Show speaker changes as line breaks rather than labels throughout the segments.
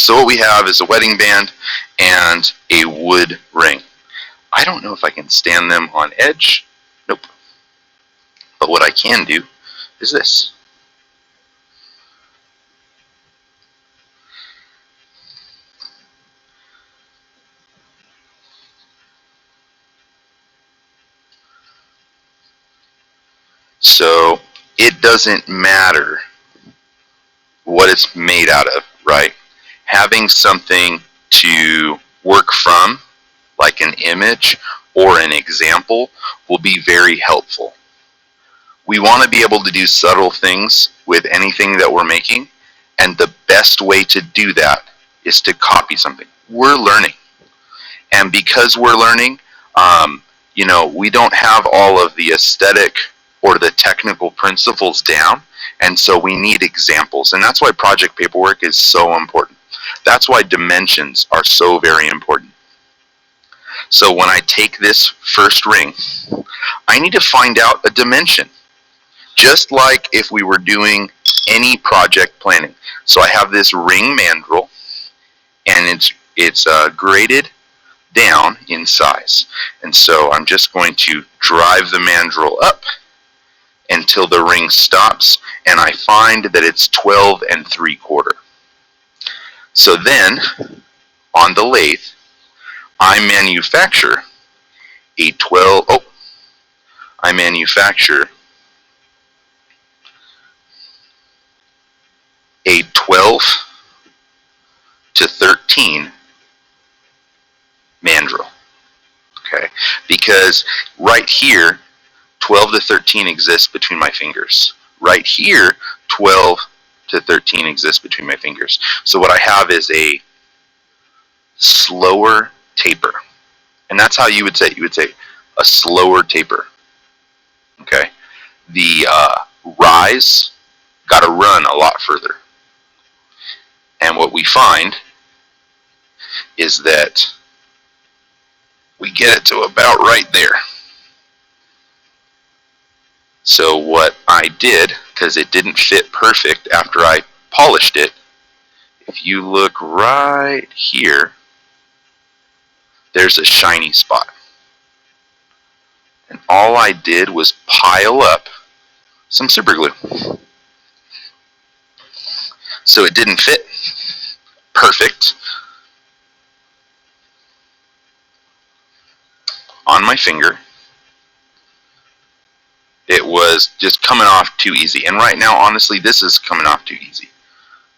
So what we have is a wedding band and a wood ring. I don't know if I can stand them on edge. Nope. But what I can do is this. So it doesn't matter what it's made out of, right? Having something to work from, like an image or an example, will be very helpful. We want to be able to do subtle things with anything that we're making, and the best way to do that is to copy something. We're learning, and because we're learning, we don't have all of the aesthetic or the technical principles down, and so we need examples, and that's why project paperwork is so important. That's why dimensions are so very important. So when I take this first ring, I need to find out a dimension, just like if we were doing any project planning. So I have this ring mandrel, and it's graded down in size. And so I'm just going to drive the mandrel up until the ring stops, and I find that it's 12 3/4. So then, on the lathe, I manufacture a 12 to 13 mandrel. Okay, because right here 12 to 13 exists between my fingers. Right here 12 to 13 exists between my fingers. So what I have is a slower taper, and that's how you would say a slower taper. Okay, the rise got to run a lot further, and what we find is that we get it to about right there. So what I did, because it didn't fit perfect after I polished it, if you look right here, there's a shiny spot. And all I did was pile up some super glue. So it didn't fit perfect on my finger. It was just coming off too easy. And right now, honestly, this is coming off too easy.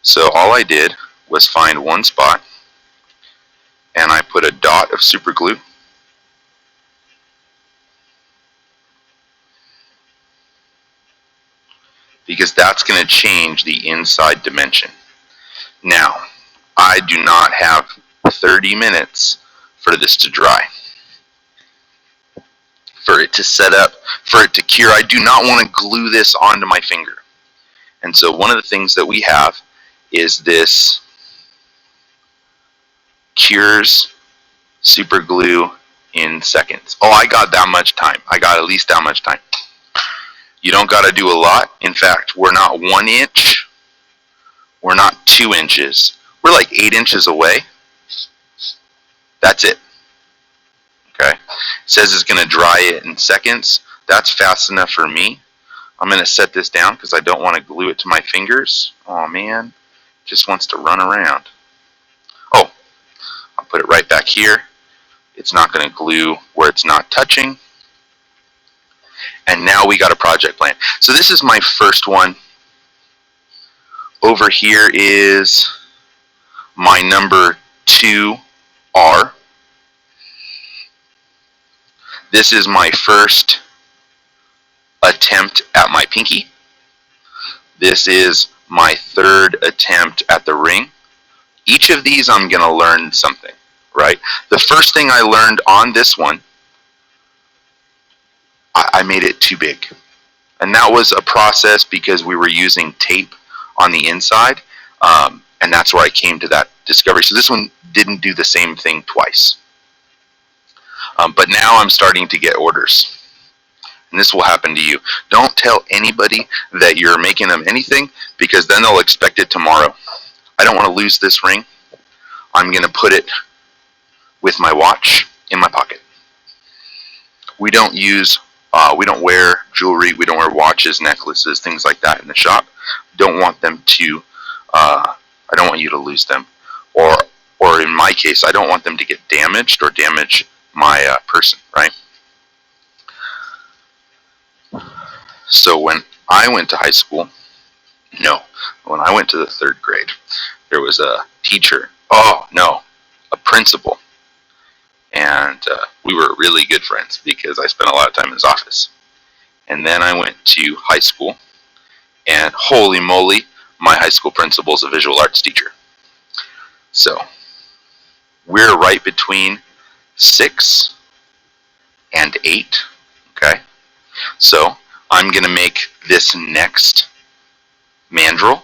So all I did was find one spot, and I put a dot of super glue. Because that's going to change the inside dimension. Now, I do not have 30 minutes for this to dry, for it to set up, for it to cure. I do not want to glue this onto my finger. And so one of the things that we have is this cures super glue in seconds. Oh, I got that much time. I got at least that much time. You don't got to do a lot. In fact, we're not 1 inch. We're not 2 inches. We're like 8 inches away. That's it. Okay. It says it's going to dry it in seconds. That's fast enough for me. I'm going to set this down because I don't want to glue it to my fingers. Oh man, it just wants to run around. Oh, I'll put it right back here. It's not going to glue where it's not touching. And now we got a project plan. So this is my first one. Over here is my number 2R. This is my first attempt at my pinky. This is my third attempt at the ring. Each of these I'm going to learn something, right? The first thing I learned on this one, I made it too big. And that was a process because we were using tape on the inside, and that's where I came to that discovery. So this one didn't do the same thing twice. But now I'm starting to get orders. And this will happen to you. Don't tell anybody that you're making them anything, because then they'll expect it tomorrow. I don't want to lose this ring. I'm going to put it with my watch in my pocket. We don't wear jewelry, we don't wear watches, necklaces, things like that in the shop. Don't want them to, I don't want you to lose them. Or in my case, I don't want them to get damaged or damage my person, right? So when I went to high school, when I went to the 3rd grade, there was a teacher, a principal, and we were really good friends because I spent a lot of time in his office. And then I went to high school, and holy moly, my high school principal is a visual arts teacher. So we're right between 6 and 8, okay? So I'm going to make this next mandrel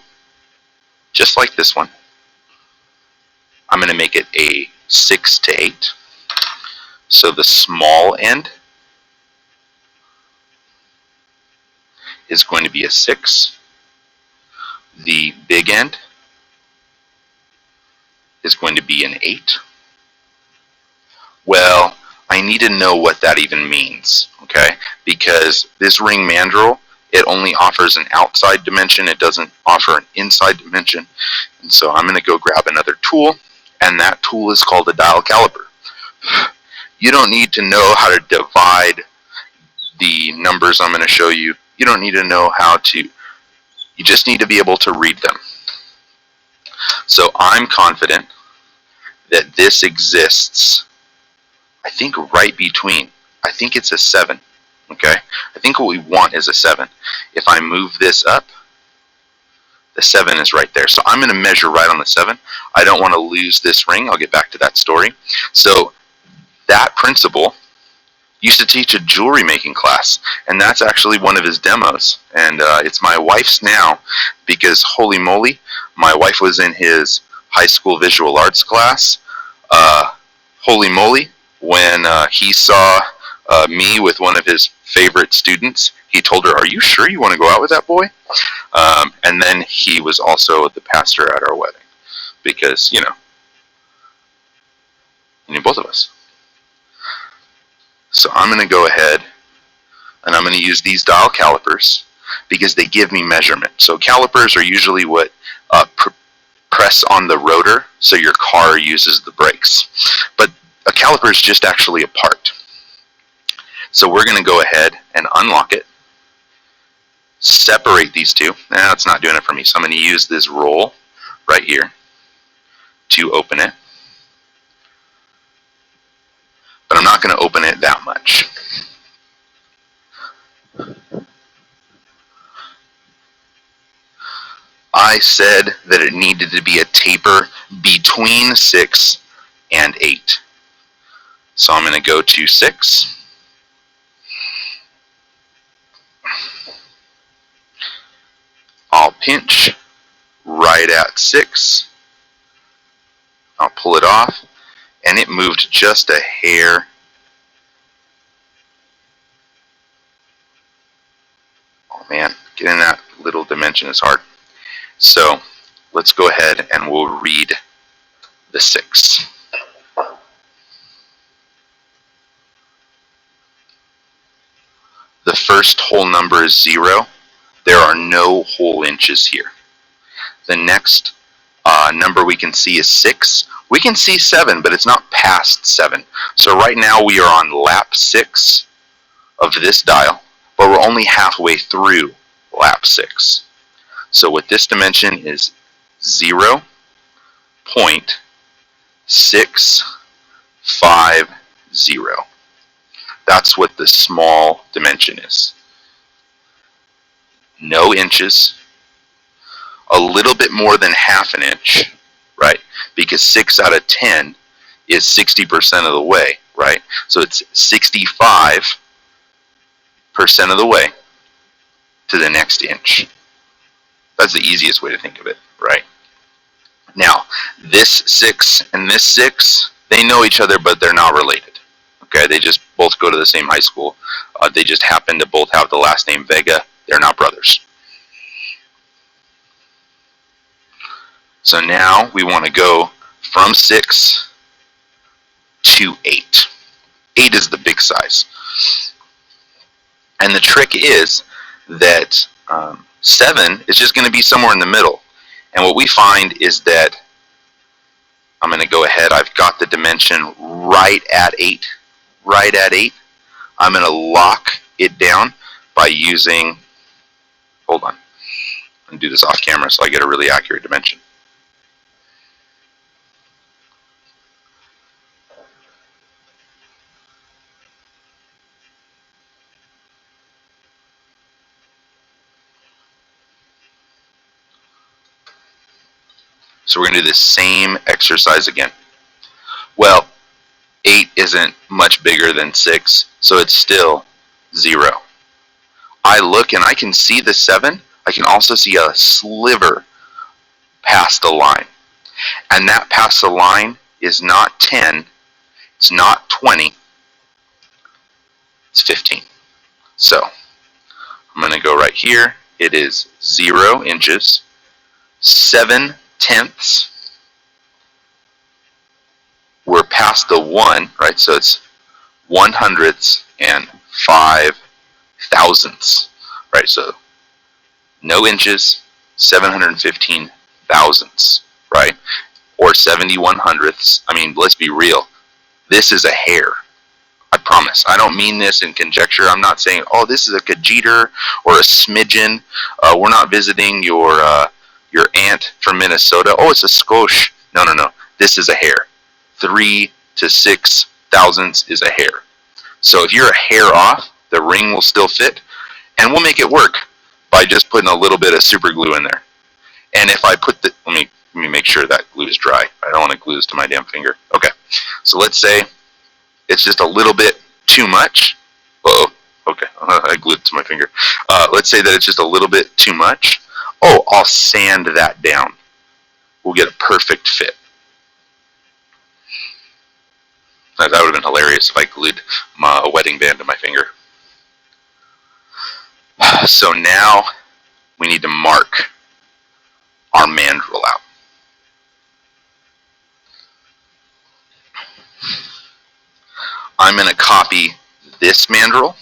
just like this one. I'm going to make it a 6 to 8. So the small end is going to be a 6. The big end is going to be an 8. Well, I need to know what that even means, okay? Because this ring mandrel, it only offers an outside dimension. It doesn't offer an inside dimension. And so I'm going to go grab another tool, and that tool is called a dial caliper. You don't need to know how to divide the numbers I'm going to show you. You don't need to know how to, you just need to be able to read them. So I'm confident that this exists, I think right between, I think it's a 7, okay? I think what we want is a 7. If I move this up, the 7 is right there. So I'm going to measure right on the 7. I don't want to lose this ring. I'll get back to that story. So that principal used to teach a jewelry making class, and that's actually one of his demos. And it's my wife's now, because holy moly, my wife was in his high school visual arts class. Holy moly, when he saw me with one of his favorite students, he told her, "Are you sure you want to go out with that boy?" And then he was also the pastor at our wedding, because, he knew both of us. So I'm going to go ahead and I'm going to use these dial calipers because they give me measurement. So calipers are usually what press on the rotor so your car uses the brakes. But a caliper is just actually a part. So we're going to go ahead and unlock it, separate these two. Now it's not doing it for me, so I'm going to use this roll right here to open it. But I'm not going to open it that much. I said that it needed to be a taper between 6 and 8. So I'm going to go to 6. I'll pinch right at 6. I'll pull it off, and it moved just a hair. Oh man, getting that little dimension is hard. So let's go ahead and we'll read the 6. The first whole number is 0. There are no whole inches here. The next number we can see is 6. We can see 7, but it's not past 7. So right now we are on lap 6 of this dial, but we're only halfway through lap 6. So what this dimension is 0.650. That's what the small dimension is. No inches, a little bit more than half an inch, right? Because 6 out of 10 is 60% of the way, right? So it's 65% of the way to the next inch. That's the easiest way to think of it, right? Now, this 6 and this 6, they know each other, but they're not related. Okay, they just both go to the same high school. They just happen to both have the last name Vega. They're not brothers. So now we want to go from 6 to 8. 8 is the big size. And the trick is that 7 is just going to be somewhere in the middle. And what we find is that I'm going to go ahead. I've got the dimension right at 8. Right at 8. I'm going to lock it down by using, hold on, I'm going to do this off camera so I get a really accurate dimension. So we're going to do the same exercise again. Well, 8 isn't much bigger than 6, so it's still 0. I look and I can see the 7. I can also see a sliver past the line. And that past the line is not 10, it's not 20, it's 15. So I'm going to go right here. It is 0 inches, 7 tenths. We're past the 1, right? So it's 100ths and 5 thousandths, right? So no inches, 715 thousandths, right? Or 71 hundredths. I mean, let's be real. This is a hair. I promise. I don't mean this in conjecture. I'm not saying, oh, this is a kajeter or a smidgen. We're not visiting your aunt from Minnesota. Oh, it's a skosh. No, no, no. This is a hair. 3 to 6 thousandths is a hair. So if you're a hair off, the ring will still fit, and we'll make it work by just putting a little bit of super glue in there. And if I put the, let me make sure that glue is dry. I don't want to glue this to my damn finger. Okay, so let's say it's just a little bit too much. Uh-oh, okay, I glued it to my finger. Let's say that it's just a little bit too much. Oh, I'll sand that down. We'll get a perfect fit. That would have been hilarious if I glued my wedding band to my finger. So now we need to mark our mandrel out. I'm going to copy this mandrel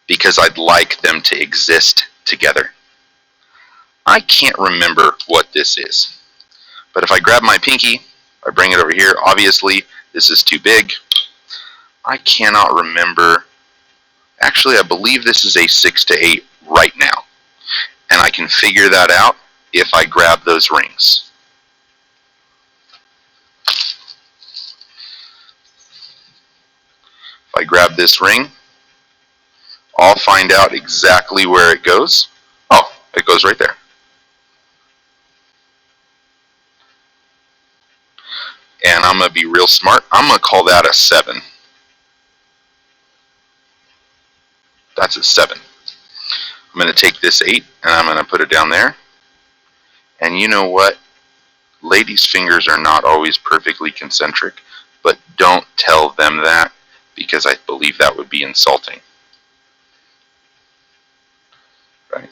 because I'd like them to exist together. I can't remember what this is, but if I grab my pinky, I bring it over here. Obviously, this is too big. I cannot remember. Actually, I believe this is a 6 to 8 right now. And I can figure that out if I grab those rings. If I grab this ring, I'll find out exactly where it goes. Oh, it goes right there. And I'm going to be real smart. I'm going to call that a 7. That's a 7. I'm going to take this 8 and I'm going to put it down there. And you know what? Ladies' fingers are not always perfectly concentric, but don't tell them that because I believe that would be insulting. Right?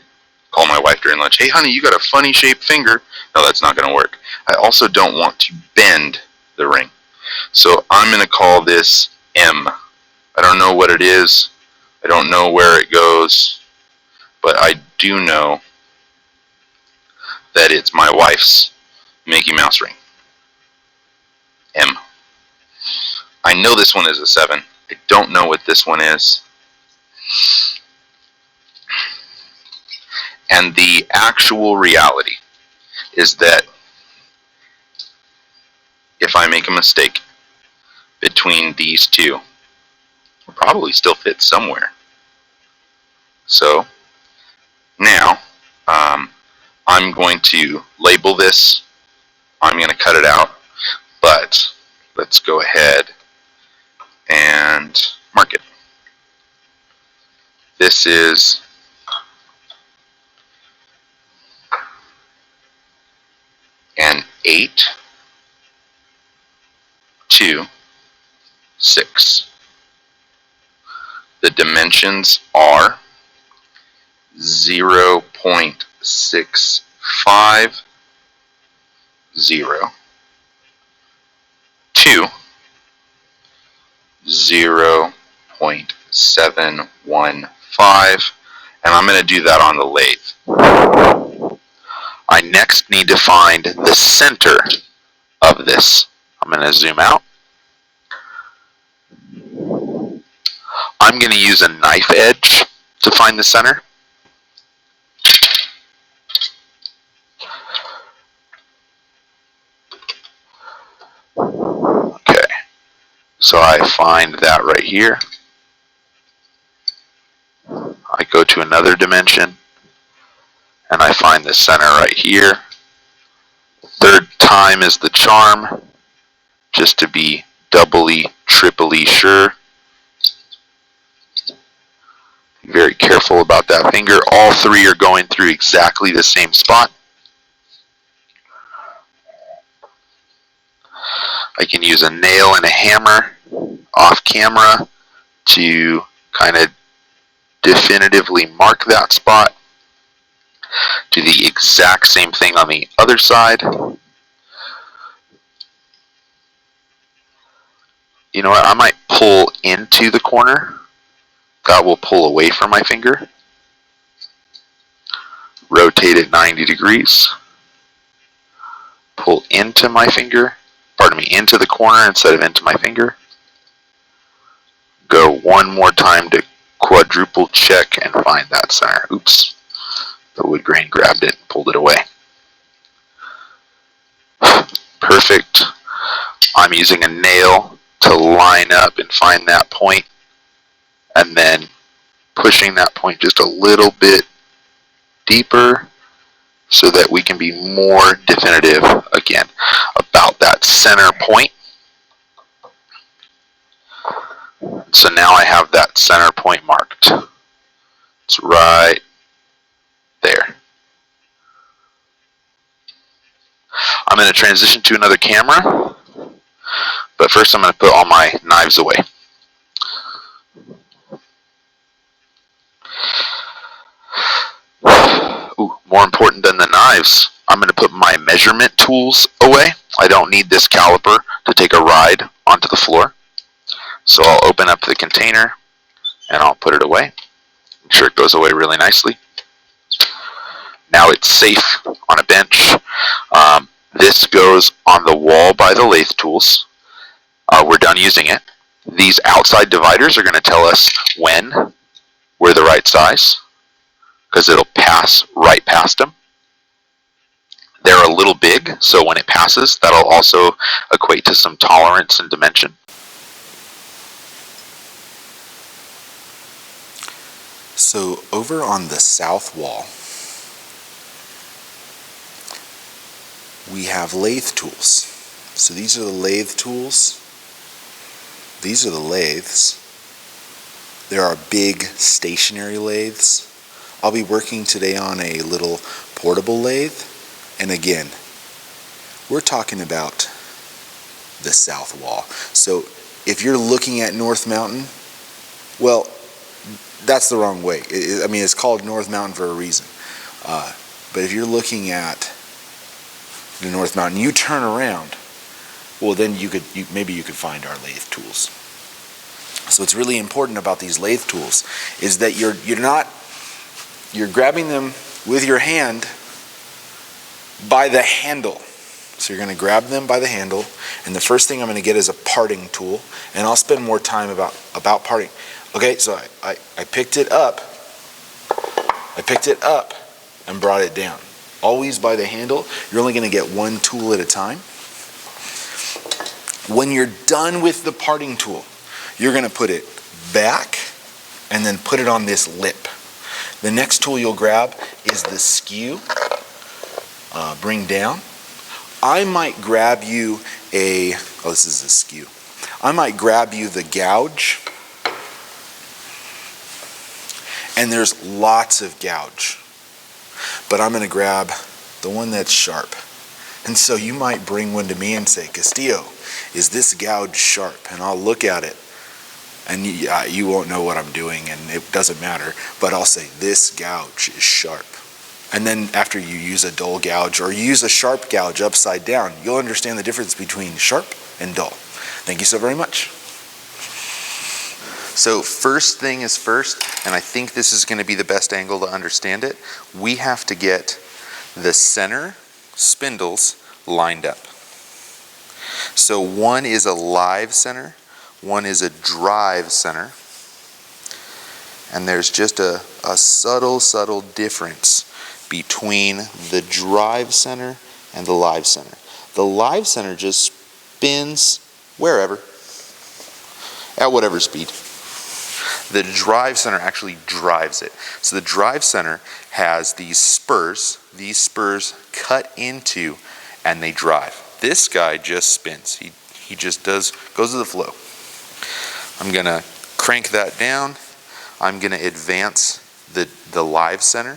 Call my wife during lunch. Hey, honey, you got a funny shaped finger. No, that's not going to work. I also don't want to bend the ring. So I'm going to call this M. I don't know what it is. I don't know where it goes. But I do know that it's my wife's Mickey Mouse ring. M. I know this one is a 7. I don't know what this one is. And the actual reality is that if I make a mistake between these two, it'll probably still fit somewhere. So now I'm going to label this. I'm going to cut it out, but let's go ahead and mark it. This is an 8 to 6. The dimensions are 0.650 0.715, and I'm going to do that on the lathe. I next need to find the center of this. I'm going to zoom out. I'm going to use a knife edge to find the center. Okay, so I find that right here. I go to another dimension, and I find the center right here. Third time is the charm, just to be doubly, triply sure. Be very careful about that finger. All three are going through exactly the same spot. I can use a nail and a hammer off camera to kind of definitively mark that spot. Do the exact same thing on the other side. You know what, I might pull into the corner. That will pull away from my finger. Rotate it 90 degrees. Pull into my finger. Pardon me, into the corner instead of into my finger. Go one more time to quadruple check and find that center. Oops, the wood grain grabbed it and pulled it away. Perfect. I'm using a nail to line up and find that point, and then pushing that point just a little bit deeper so that we can be more definitive again about that center point. So now I have that center point marked. It's right there. I'm going to transition to another camera, but first I'm going to put all my knives away. Ooh, more important than the knives, I'm going to put my measurement tools away. I don't need this caliper to take a ride onto the floor. So I'll open up the container and I'll put it away. Make sure it goes away really nicely. Now it's safe on a bench. This goes on the wall by the lathe tools. We're done using it. These outside dividers are going to tell us when we're the right size, because it'll pass right past them. They're a little big, so when it passes, that'll also equate to some tolerance and dimension.
So over on the south wall, we have lathe tools. So these are the lathe tools. These are the lathes. There are big stationary lathes. I'll be working today on a little portable lathe. And again, we're talking about the south wall. So if you're looking at North Mountain, well, that's the wrong way. I mean, it's called North Mountain for a reason. But if you're looking at the North Mountain, you turn around, well, then maybe you could find our lathe tools. So what's really important about these lathe tools is that you're grabbing them with your hand by the handle. So you're going to grab them by the handle, and the first thing I'm going to get is a parting tool, and I'll spend more time about parting. Okay, so I picked it up. I picked it up and brought it down. Always by the handle. You're only going to get one tool at a time. When you're done with the parting tool, you're going to put it back and then put it on this lip. The next tool you'll grab is the skew. Bring down. I might grab you this is a skew. I might grab you the gouge. And there's lots of gouge. But I'm going to grab the one that's sharp. And so you might bring one to me and say, Castillo, is this gouge sharp? And I'll look at it. And you won't know what I'm doing, and it doesn't matter. But I'll say, this gouge is sharp. And then after you use a dull gouge or you use a sharp gouge upside down, you'll understand the difference between sharp and dull. Thank you so very much. So first thing is first, and I think this is going to be the best angle to understand it. We have to get the center spindles lined up. So one is a live center, one is a drive center, and there's just a subtle difference between the drive center and the live center. The live center just spins wherever, at whatever speed. The drive center actually drives it. So the drive center has these spurs. These spurs cut into and they drive. This guy just spins. He just goes with the flow. I'm gonna crank that down. I'm gonna advance the live center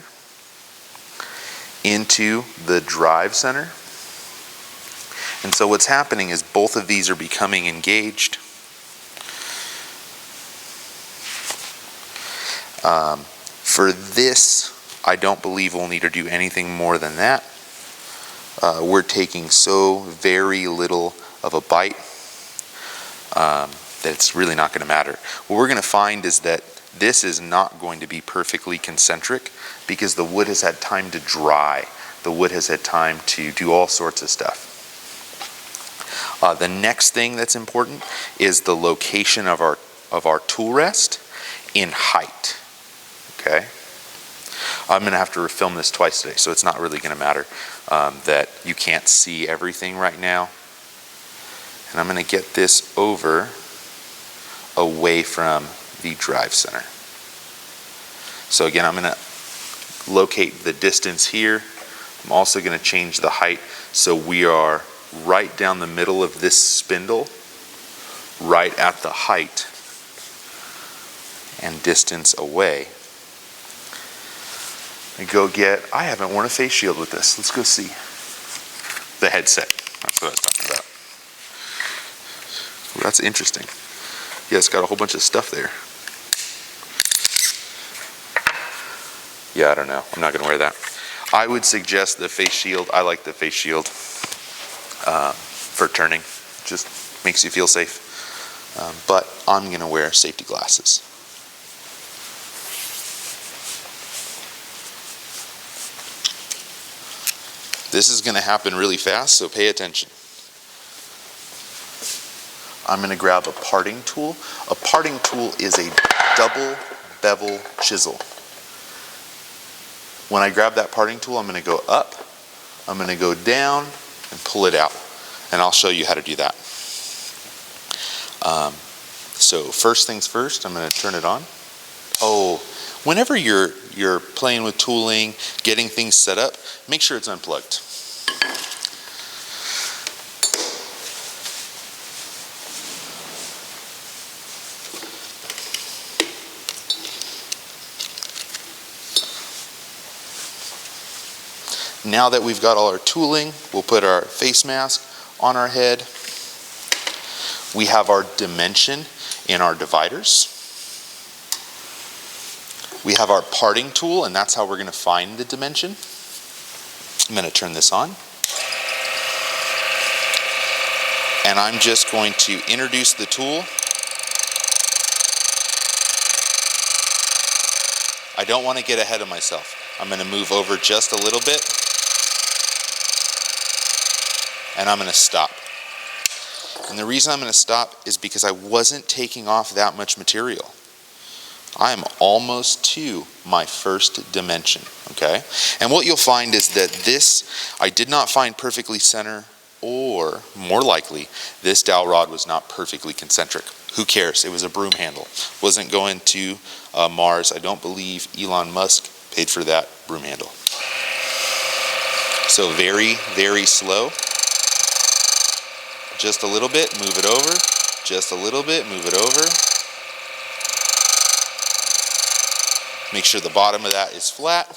into the drive center. And so what's happening is both of these are becoming engaged. For this, I don't believe we'll need to do anything more than that. We're taking so very little of a bite that it's really not going to matter. What we're going to find is that this is not going to be perfectly concentric because the wood has had time to dry. The wood has had time to do all sorts of stuff. The next thing that's important is the location of our tool rest in height. Okay, I'm going to have to refilm this twice today, so it's not really going to matter that you can't see everything right now. And I'm going to get this over away from the drive center. So again, I'm going to locate the distance here. I'm also going to change the height so we are right down the middle of this spindle, right at the height and distance away. And I haven't worn a face shield with this. Let's go see. The headset. That's what I was talking about. Well, that's interesting. Yeah, it's got a whole bunch of stuff there. Yeah, I don't know. I'm not going to wear that. I would suggest the face shield. I like the face shield for turning. Just makes you feel safe. But I'm going to wear safety glasses. This is going to happen really fast, so pay attention. I'm going to grab a parting tool. A parting tool is a double bevel chisel. When I grab that parting tool, I'm going to go up, I'm going to go down, and pull it out. And I'll show you how to do that. So first things first, I'm going to turn it on. Whenever you're playing with tooling, getting things set up, make sure it's unplugged. Now that we've got all our tooling, we'll put our face mask on our head. We have our dimension in our dividers. We have our parting tool, and that's how we're going to find the dimension. I'm going to turn this on. And I'm just going to introduce the tool. I don't want to get ahead of myself. I'm going to move over just a little bit. And I'm going to stop. And the reason I'm going to stop is because I wasn't taking off that much material. I am almost to my first dimension, okay? And what you'll find is that this, I did not find perfectly center, or more likely, this dowel rod was not perfectly concentric. Who cares? It was a broom handle. Wasn't going to Mars. I don't believe Elon Musk paid for that broom handle. So very, very slow. Just a little bit, move it over. Just a little bit, move it over. Make sure the bottom of that is flat.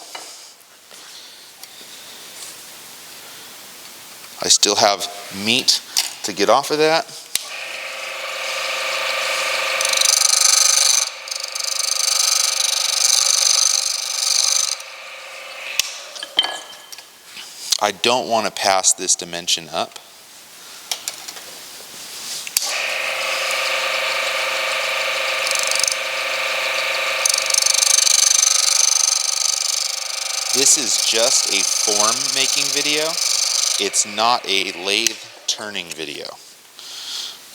I still have meat to get off of that. I don't want to pass this dimension up. This is just a form making video. It's not a lathe turning video.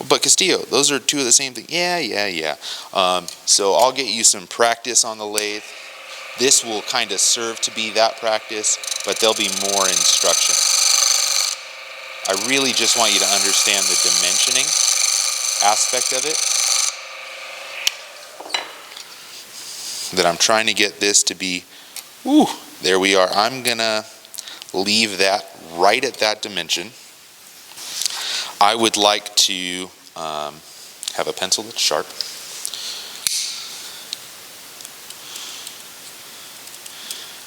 But Castillo, those are two of the same thing. Yeah. So I'll get you some practice on the lathe. This will kind of serve to be that practice, but there'll be more instruction. I really just want you to understand the dimensioning aspect of it. That I'm trying to get this to be, woo, there we are. I'm gonna leave that right at that dimension. I would like to have a pencil that's sharp.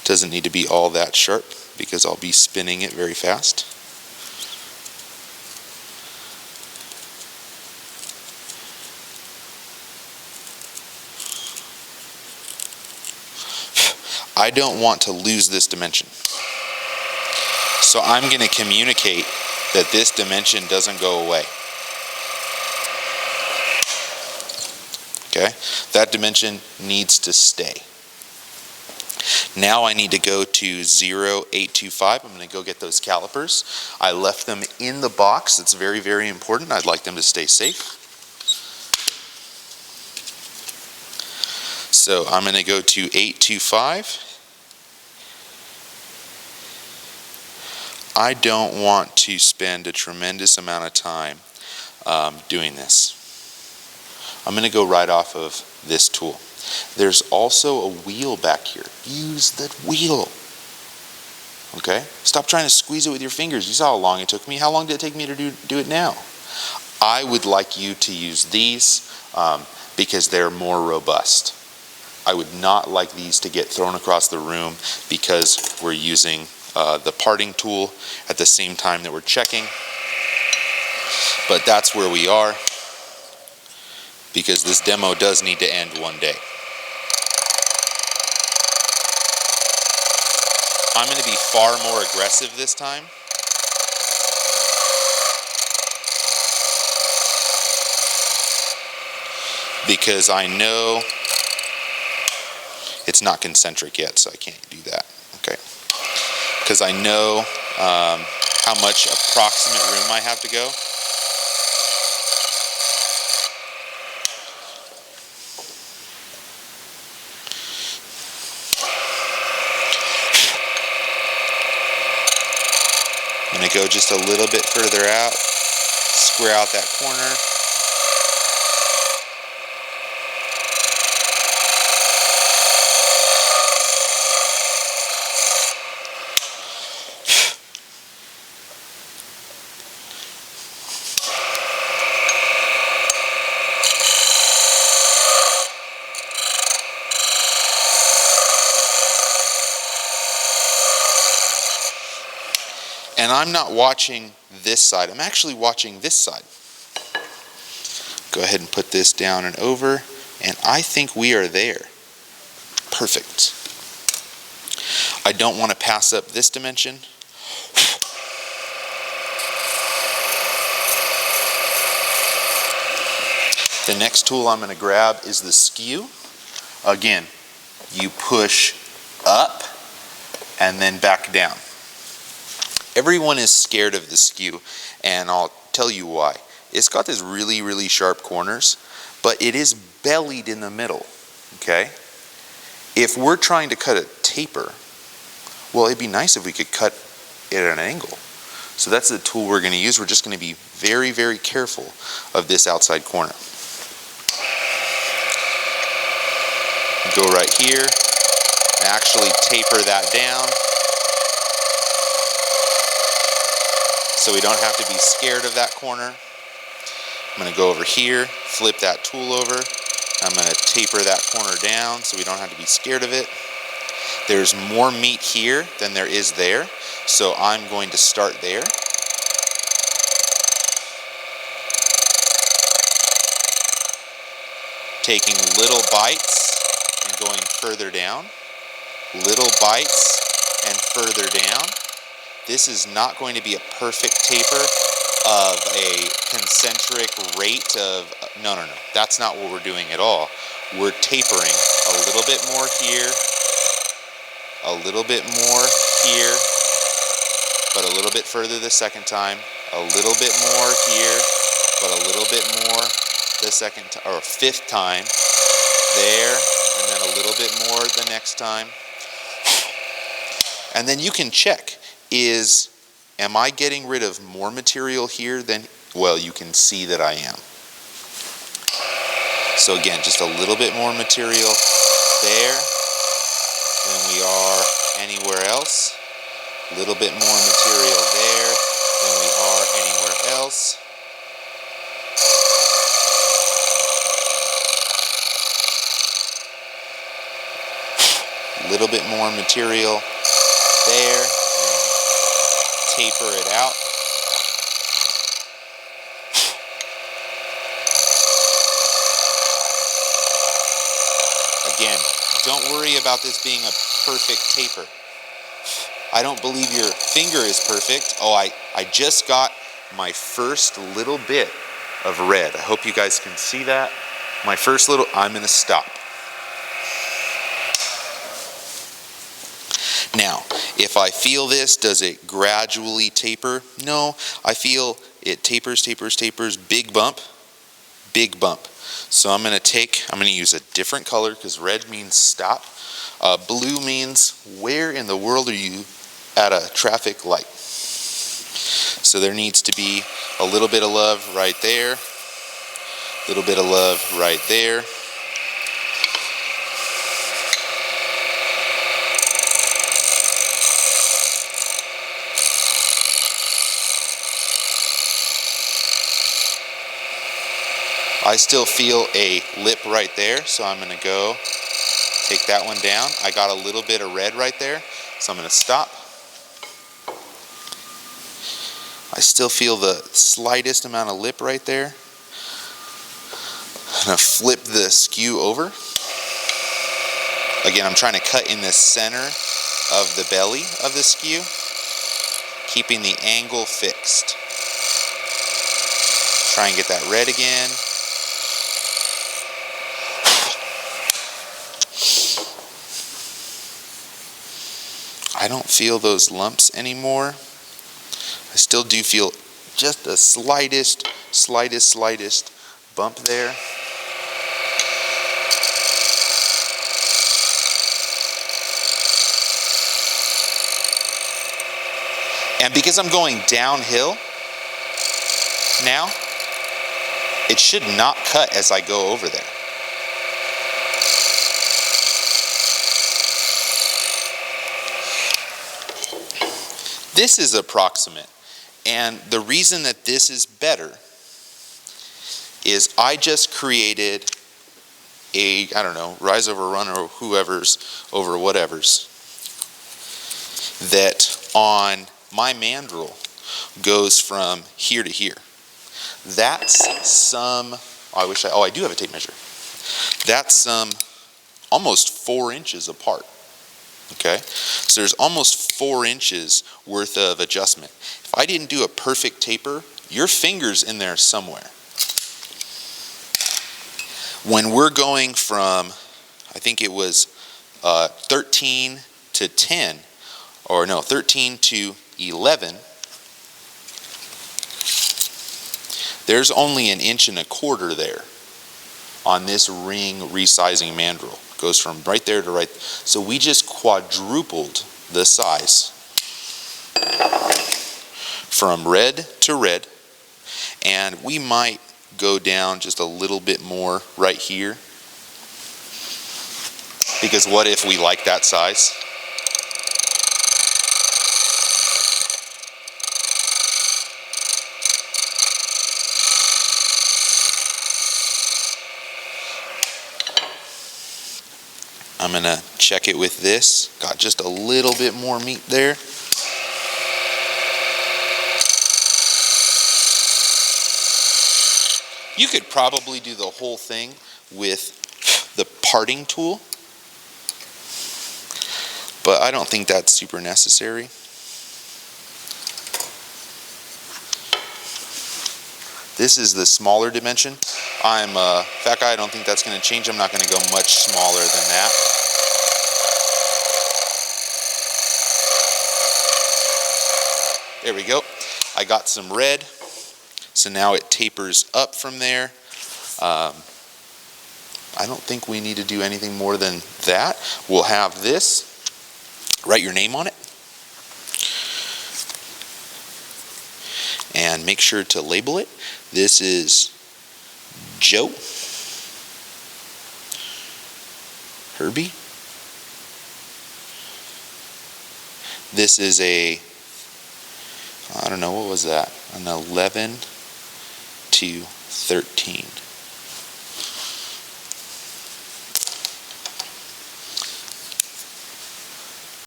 Doesn't need to be all that sharp because I'll be spinning it very fast. I don't want to lose this dimension. So I'm going to communicate that this dimension doesn't go away. Okay? That dimension needs to stay. Now I need to go to 0825. I'm going to go get those calipers. I left them in the box. It's very, very important. I'd like them to stay safe. So I'm going to go to 825. I don't want to spend a tremendous amount of time doing this. I'm going to go right off of this tool. There's also a wheel back here. Use the wheel. Okay? Stop trying to squeeze it with your fingers. You saw how long it took me. How long did it take me to do it now? I would like you to use these because they're more robust. I would not like these to get thrown across the room because we're using the parting tool at the same time that we're checking. But that's where we are because this demo does need to end one day. I'm going to be far more aggressive this time. Because I know it's not concentric yet, so I can't do that. Okay. Because I know how much approximate room I have to go. I'm going to go just a little bit further out, square out that corner. And I'm not watching this side, I'm actually watching this side. Go ahead and put this down and over, and I think we are there. Perfect. I don't want to pass up this dimension. The next tool I'm going to grab is the skew. Again, you push up and then back down. Everyone is scared of the skew, and I'll tell you why. It's got these really, really sharp corners, but it is bellied in the middle, okay? If we're trying to cut a taper, well, it'd be nice if we could cut it at an angle. So that's the tool we're going to use. We're just going to be very, very careful of this outside corner. Go right here, actually taper that down. So we don't have to be scared of that corner. I'm going to go over here, flip that tool over. I'm going to taper that corner down so we don't have to be scared of it. There's more meat here than there is there, so I'm going to start there. Taking little bites and going further down. Little bites and further down. This is not going to be a perfect taper of a concentric rate of, no. That's not what we're doing at all. We're tapering a little bit more here a little bit more here, but a little bit further the second time, a little bit more here, but a little bit more the second or fifth time, there, and then a little bit more the next time. And then you can check, am I getting rid of more material here than, well, you can see that I am. So again, just a little bit more material there than we are anywhere else. A little bit more material there than we are anywhere else. A little bit more material there, and taper it out. Again, don't worry about this being a perfect taper. I don't believe your finger is perfect. Oh, I just got my first little bit of red. I hope you guys can see that. My first little, I'm going to stop. Now, if I feel this, does it gradually taper? No, I feel it tapers, tapers, tapers, big bump, big bump. So I'm going to use a different color because red means stop. Blue means where in the world are you at a traffic light? So there needs to be a little bit of love right there, a little bit of love right there. I still feel a lip right there, so I'm going to go take that one down. I got a little bit of red right there, so I'm going to stop. I still feel the slightest amount of lip right there. I'm going to flip the skew over. Again, I'm trying to cut in the center of the belly of the skew, keeping the angle fixed. Try and get that red again. I don't feel those lumps anymore. I still do feel just the slightest bump there. And because I'm going downhill now, it should not cut as I go over there. This is approximate, and the reason that this is better is I just created a, I don't know, rise over run or whoever's over whatever's, that on my mandrel goes from here to here. That's some, I do have a tape measure. That's some almost 4 inches apart. Okay, so there's almost 4 inches worth of adjustment. If I didn't do a perfect taper, your finger's in there somewhere. When we're going from, I think it was 13 to 10, or no, 13 to 11, there's only 1.25 inches there on this ring resizing mandrel. Goes from right there to right. So we just quadrupled the size from red to red, and we might go down just a little bit more right here, because what if we like that size? I'm going to check it with this. Got just a little bit more meat there. You could probably do the whole thing with the parting tool, but I don't think that's super necessary. This is the smaller dimension. That guy, I don't think that's going to change. I'm not going to go much smaller than that. There we go. I got some red, so now it tapers up from there. I don't think we need to do anything more than that. We'll have this. Write your name on it. And make sure to label it. This is Joe. Herbie. This is I don't know, what was that? An 11 to 13.